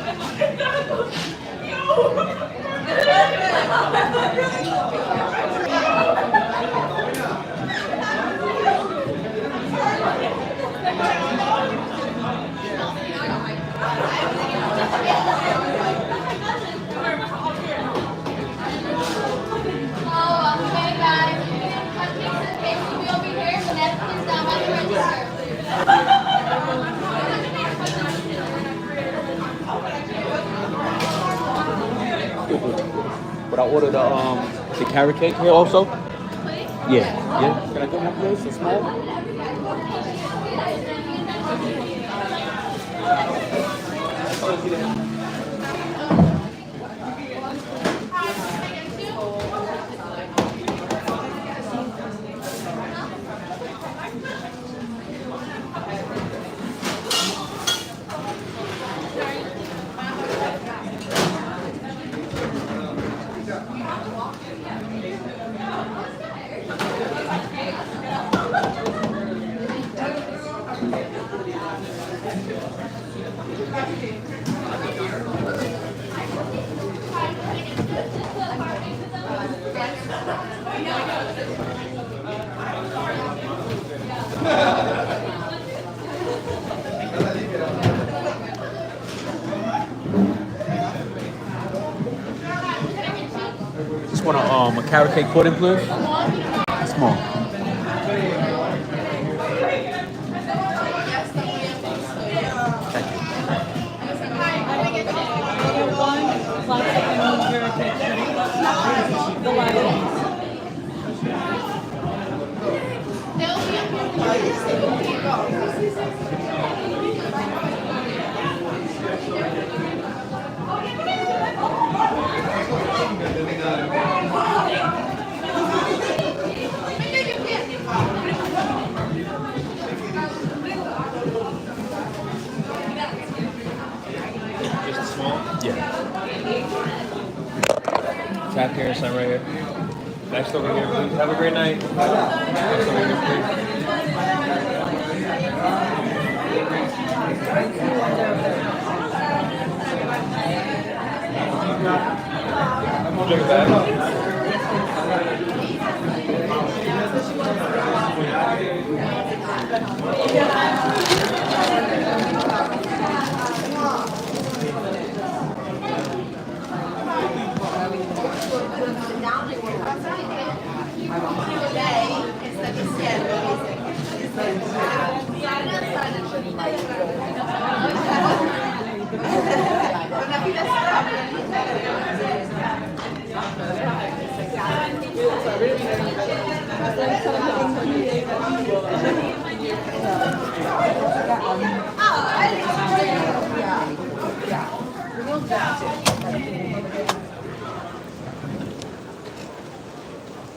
Okay, guys. Cupcakes and cakes will be over here. The napkins down by the register. But I ordered the carrot cake here also. Yeah, yeah. Can I get one please? A small? Just want a carrot cake pudding, please. Small. Just small? Yeah. Tap here, sign right here. Next over here, please. Have a great night. Next over here, please. Give it back.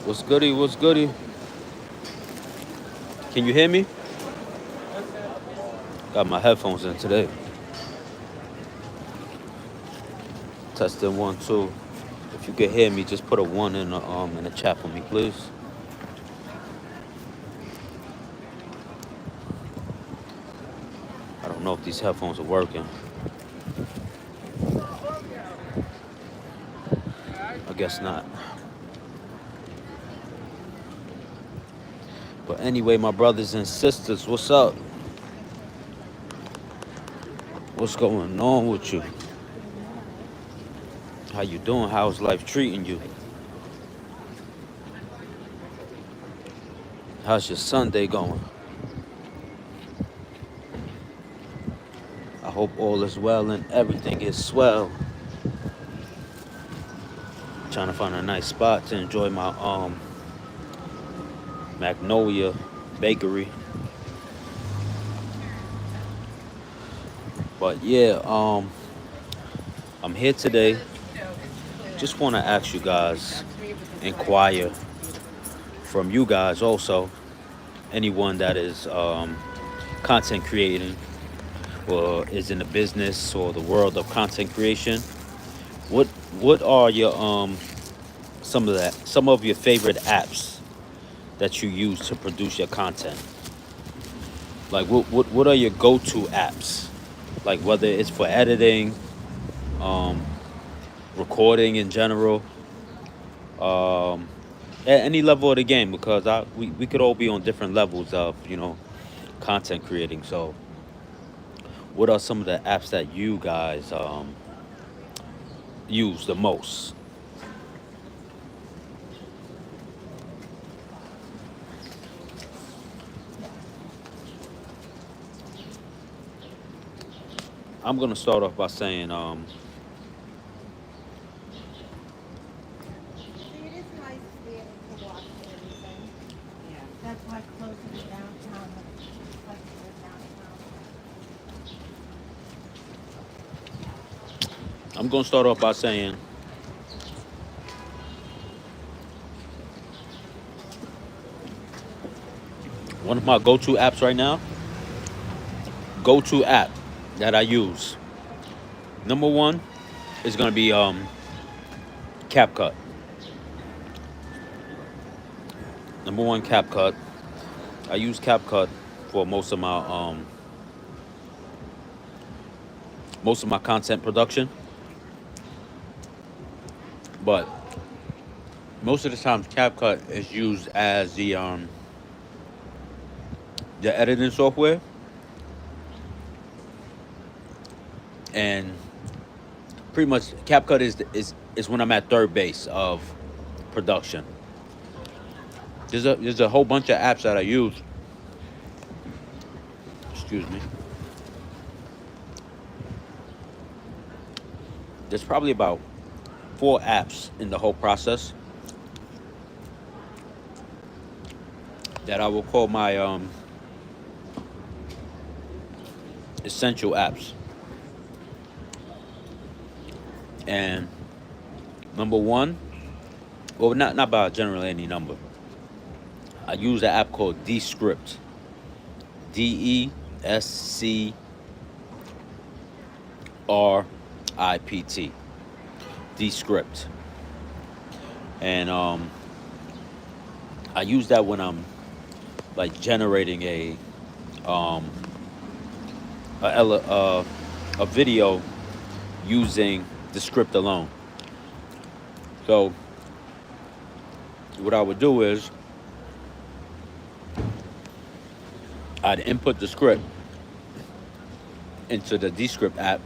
What's goody? What's goody? Can you hear me? Got my headphones in today. Testing 1, 2. If you can hear me, just put a 1 in the chat for me, please. I don't know if these headphones are working. I guess not. But anyway, my brothers and sisters, what's up? What's going on with you? How you doing? How's life treating you? How's your Sunday going? I hope all is well and everything is swell. Trying to find a nice spot to enjoy my Magnolia Bakery. But yeah, I'm here today. Just want to ask you guys, inquire from you guys also, anyone that is content creating or is in the business or the world of content creation. What are your some of your favorite apps that you use to produce your content? Like what are your go-to apps? Like whether it's for editing um, recording in general, um, at any level of the game, because we could all be on different levels of content creating. So, what are some of the apps that you guys use the most? I'm gonna start off by saying See, it is nice to be able to watch everything. Yeah. That's why closing it downtown, like the downtown. I'm gonna start off by saying one of my go-to apps right now, go-to app that I use. Number one is gonna be CapCut. Number one, CapCut. I use CapCut for most of my content production, but most of the time CapCut is used as the editing software, and pretty much CapCut is when I'm at third base of production. There's a whole bunch of apps that I use. Excuse me. There's probably about four apps in the whole process that I will call my essential apps. And number one, well, not by generally any number. I use an app called Descript. Descript. Descript. And I use that when I'm like generating um a video using the script alone. So what I would do is I'd input the script into the Descript app,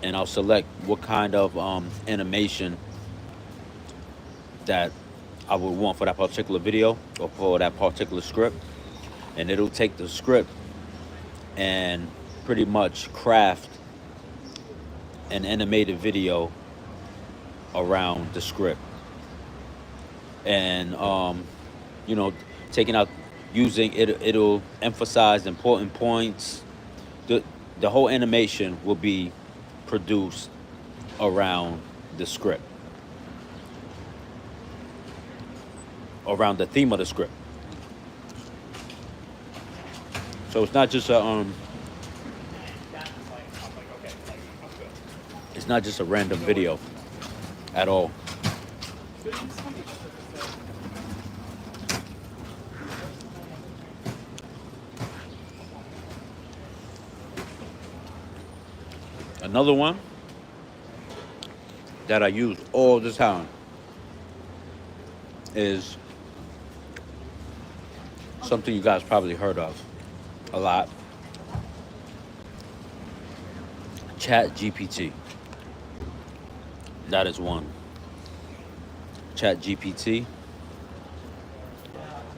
and I'll select what kind of animation that I would want for that particular video or for that particular script, and it'll take the script and pretty much craft an animated video around the script, and you know, taking out using it, it'll emphasize important points. the The whole animation will be produced around the script, around the theme of the script. So it's not just a random video at all. Another one that I use all the time is something you guys probably heard of a lot. Chat GPT. That is one. Chat GPT.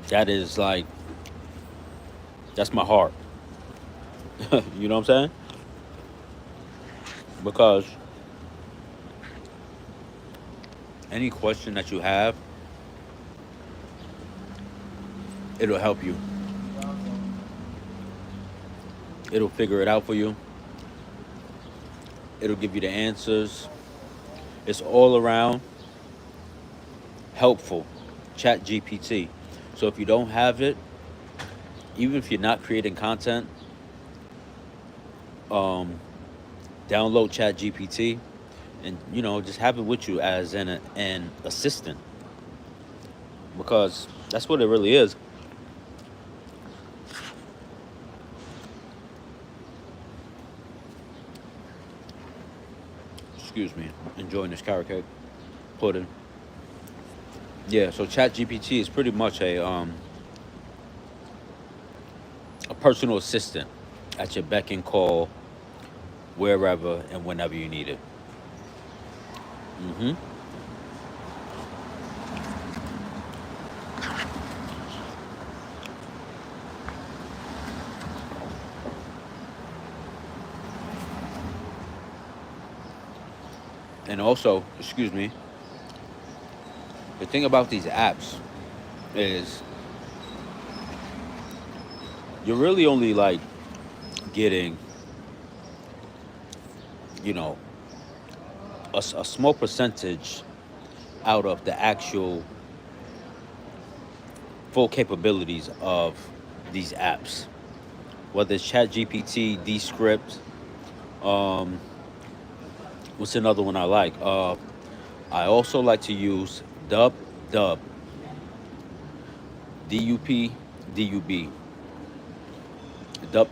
That is like, that's my heart. You know what I'm saying? Because any question that you have, it'll help you. It'll figure it out for you. It'll give you the answers. It's all around helpful. Chat GPT. So if you don't have it, even if you're not creating content, um, download Chat GPT and just have it with you as an assistant, because that's what it really is. Excuse me, enjoying this carrot cake pudding. Yeah, so ChatGPT is pretty much a personal assistant at your beck and call wherever and whenever you need it. hmm And also, excuse me, the thing about these apps is you're really only like getting, you know, a small percentage out of the actual full capabilities of these apps. Whether it's ChatGPT, Descript, um, what's another one I like? I also like to use Dub, DUP, DUB,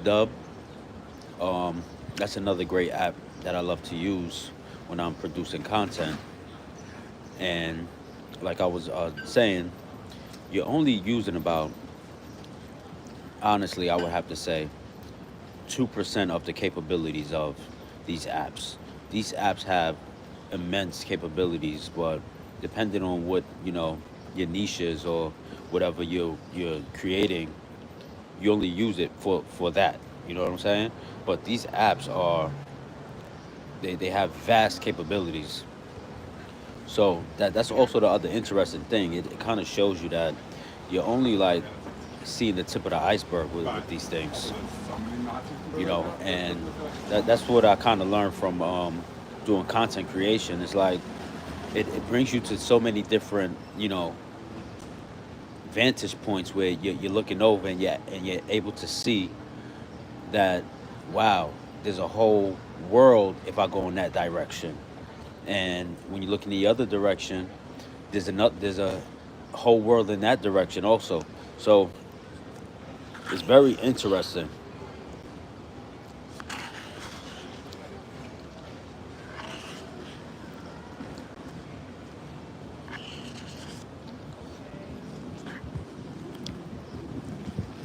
Dub. That's another great app that I love to use when I'm producing content. And like I was saying, you're only using about, honestly, I would have to say 2% of the capabilities of these apps. These apps have immense capabilities, but depending on what, your niche is or whatever you're creating, you only use it for that. You know what I'm saying? But these apps they have vast capabilities. So that's also the other interesting thing. It kind of shows you that you're only like seeing the tip of the iceberg with these things, and that's what I kind of learned from doing content creation. It's like it brings you to so many different, vantage points where you're looking over and you're able to see that, wow, there's a whole world if I go in that direction. And when you look in the other direction, there's a whole world in that direction also. So it's very interesting.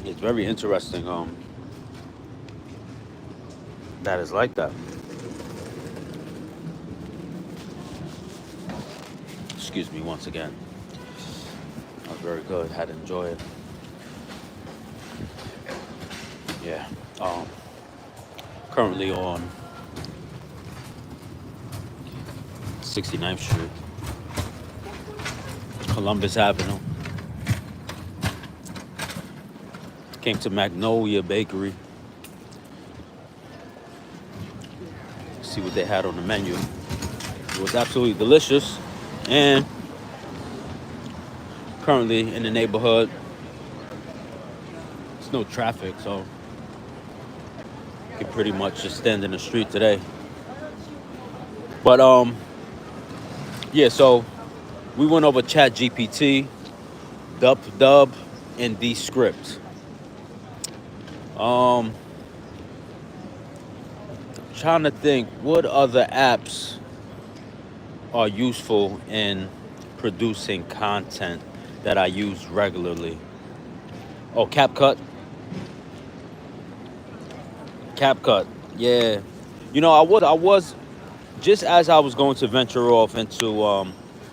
It's very interesting. That is like that. Excuse me once again. That was very good. Had to enjoy it. Yeah. Um, Currently on 69th Street, Columbus Avenue. Came to Magnolia Bakery. See what they had on the menu. It was absolutely delicious. And currently in the neighborhood, there's no traffic, so you can pretty much just stand in the street today. But yeah, so we went over Chat GPT, Dub, and Descript. Um, Trying to think what other apps are useful in producing content that I use regularly. Oh, CapCut. Yeah, I was just as I was going to venture off into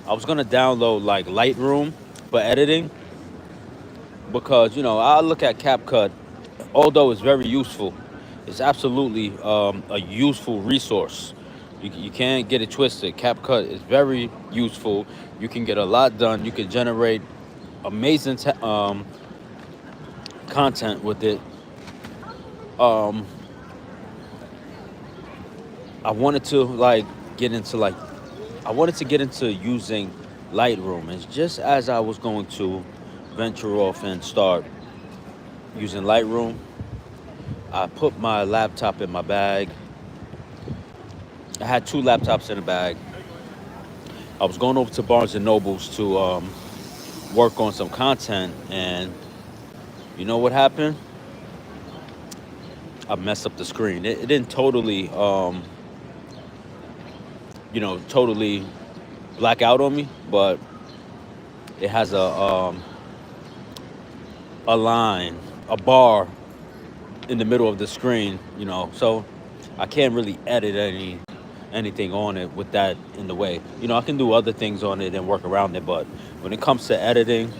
I was gonna download like Lightroom for editing because I look at CapCut, although it's very useful, it's absolutely a useful resource. You can't get it twisted. CapCut is very useful. You can get a lot done. You can generate amazing content with it. Um, I wanted to get into like I wanted to get into using Lightroom, and just as I was going to venture off and start using Lightroom, I put my laptop in my bag. I had two laptops in a bag. I was going over to Barnes and Nobles to work on some content, and you know what happened? I messed up the screen. It didn't totally totally black out on me, but it has a line, a bar in the middle of the screen, so I can't really edit anything on it with that in the way. I can do other things on it and work around it, but when it comes to editing,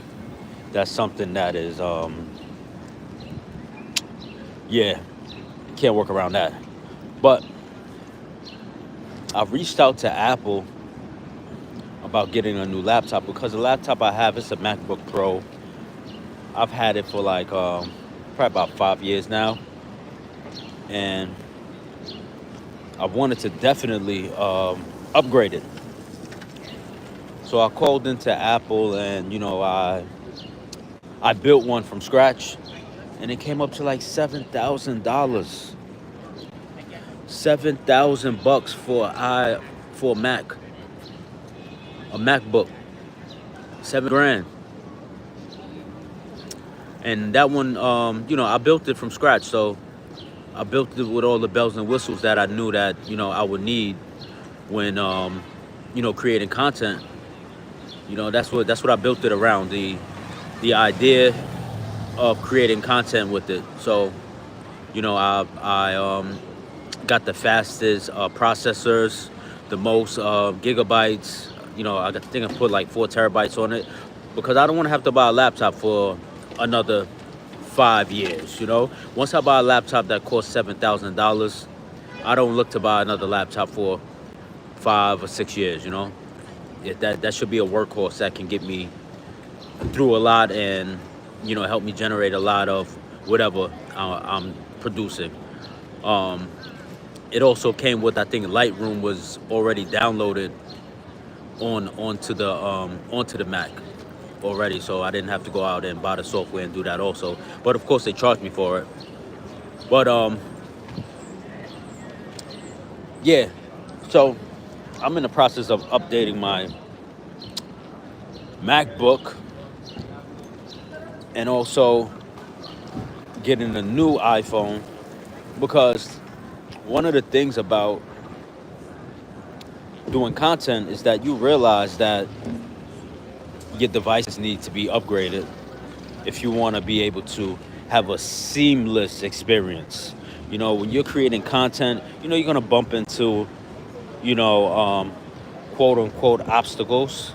that's something that is yeah, can't work around that. But I've reached out to Apple about getting a new laptop because the laptop I have is a MacBook Pro. I've had it for like probably about 5 years now, and I wanted to definitely upgrade it. So I called into Apple, and I built one from scratch, and it came up to like $7,000. 7,000 bucks for a MacBook, 7 grand. And that one, I built it from scratch. So I built it with all the bells and whistles that I knew that I would need when creating content. That's what I built it around, the idea of creating content with it. So I got the fastest processors, the most gigabytes. I think I put like 4 terabytes on it because I don't want to have to buy a laptop for another 5 years. Once I buy a laptop that costs $7,000, I don't look to buy another laptop for 5 or 6 years. That should be a workhorse that can get me through a lot and help me generate a lot of whatever I'm producing. Um, it also came with, I think, Lightroom was already downloaded onto the Mac already, so I didn't have to go out and buy the software and do that also. But of course, they charged me for it. But yeah. So I'm in the process of updating my MacBook and also getting a new iPhone because one of the things about doing content is that you realize that your devices need to be upgraded if you want to be able to have a seamless experience. When you're creating content, you're going to bump into, you know, um, quote unquote obstacles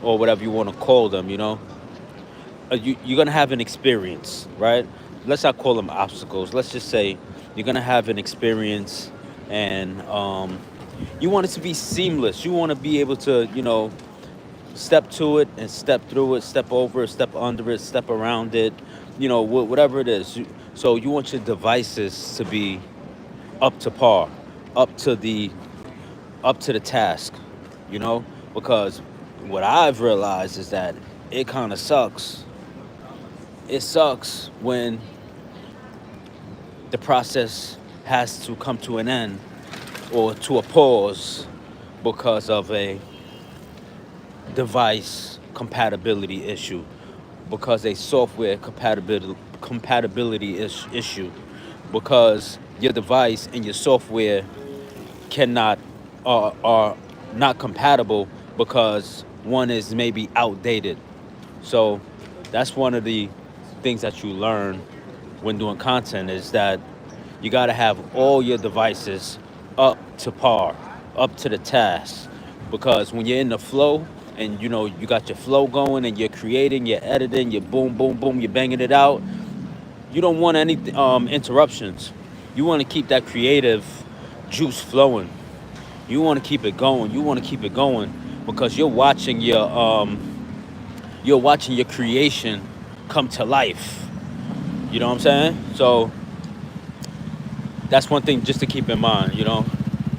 or whatever you want to call them. You're going to have an experience, right? Let's not call them obstacles. Let's just say you're going to have an experience, and you want it to be seamless. You want to be able to, step to it and step through it, step over it, step under it, step around it, whatever it is. So you want your devices to be up to par, up to the up to the task, you know? Because what I've realized is that it kind of sucks. It sucks when the process has to come to an end or to a pause because of a device compatibility issue, because a software compatibility issue, because your device and your software cannot are not compatible because one is maybe outdated. So that's one of the things that you learn when doing content, is that you got to have all your devices up to par, up to the task. Because when you're in the flow and you got your flow going and you're creating, you're editing, you're boom, boom, boom, you're banging it out, you don't want any interruptions. You want to keep that creative juice flowing. You want to keep it going. You want to keep it going because you're watching your creation come to life. You know what I'm saying? So that's one thing just to keep in mind.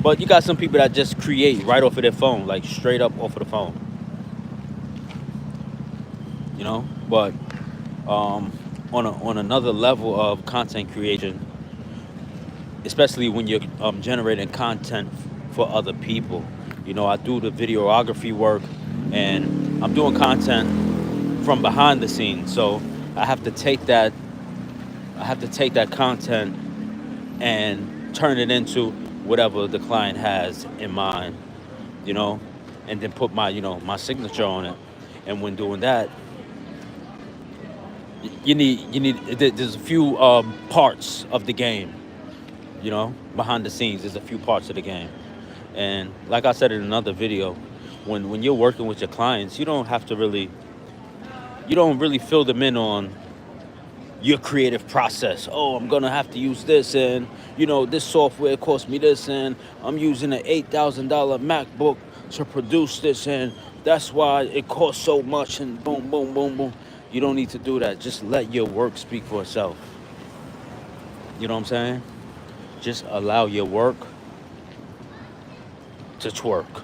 But you got some people that just create right off of their phone, like straight up off of the phone. But on another level of content creation, especially when you're generating content for other people. I do the videography work, and I'm doing content from behind the scenes. So I have to take that content and turn it into whatever the client has in mind, you know, and then put my, my signature on it. And when doing that, there's a few parts of the game, behind the scenes. There's a few parts of the game. And like I said in another video, when you're working with your clients, you don't really fill them in on your creative process. Oh, I'm gonna have to use this, and this software cost me this, and I'm using an $8,000 MacBook to produce this, and that's why it costs so much. And boom, boom, boom, boom. You don't need to do that. Just let your work speak for itself. You know what I'm saying? Just allow your work to twerk.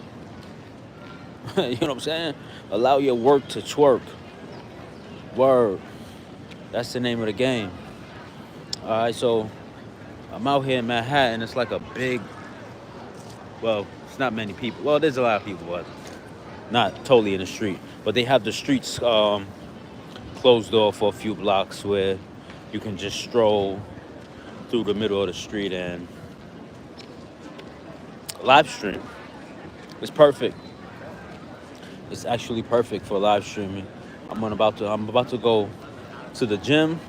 You know what I'm saying? Allow your work to twerk. Word. That's the name of the game. All right, so I'm out here in Manhattan. It's like a big, well, it's not many people. Well, there's a lot of people, but not totally in the street. But they have the streets closed off for a few blocks where you can just stroll through the middle of the street and live stream. It's perfect. It's actually perfect for live streaming. I'm about to go to the gym,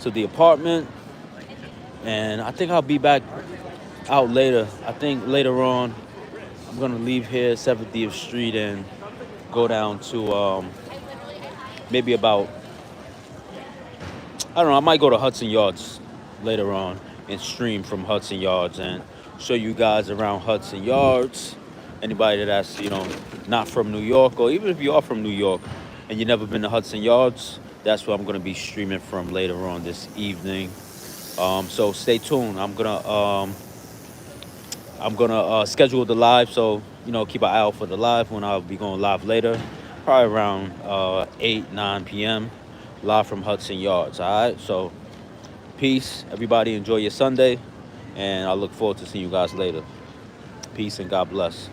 to the apartment, and I think I'll be back out later. I think later on I'm gonna leave here 70th Street and go down to maybe about, I don't know, I might go to Hudson Yards later on and stream from Hudson Yards and show you guys around Hudson Yards. Anybody that's, not from New York, or even if you are from New York and you never been to Hudson Yards, that's where I'm going to be streaming from later on this evening. So stay tuned. I'm gonna schedule the live, so keep an eye out for the live when I'll be going live later, probably around 8-9 p.m. live from Hudson Yards. All right, so peace, everybody. Enjoy your Sunday, and I look forward to seeing you guys later. Peace and God bless.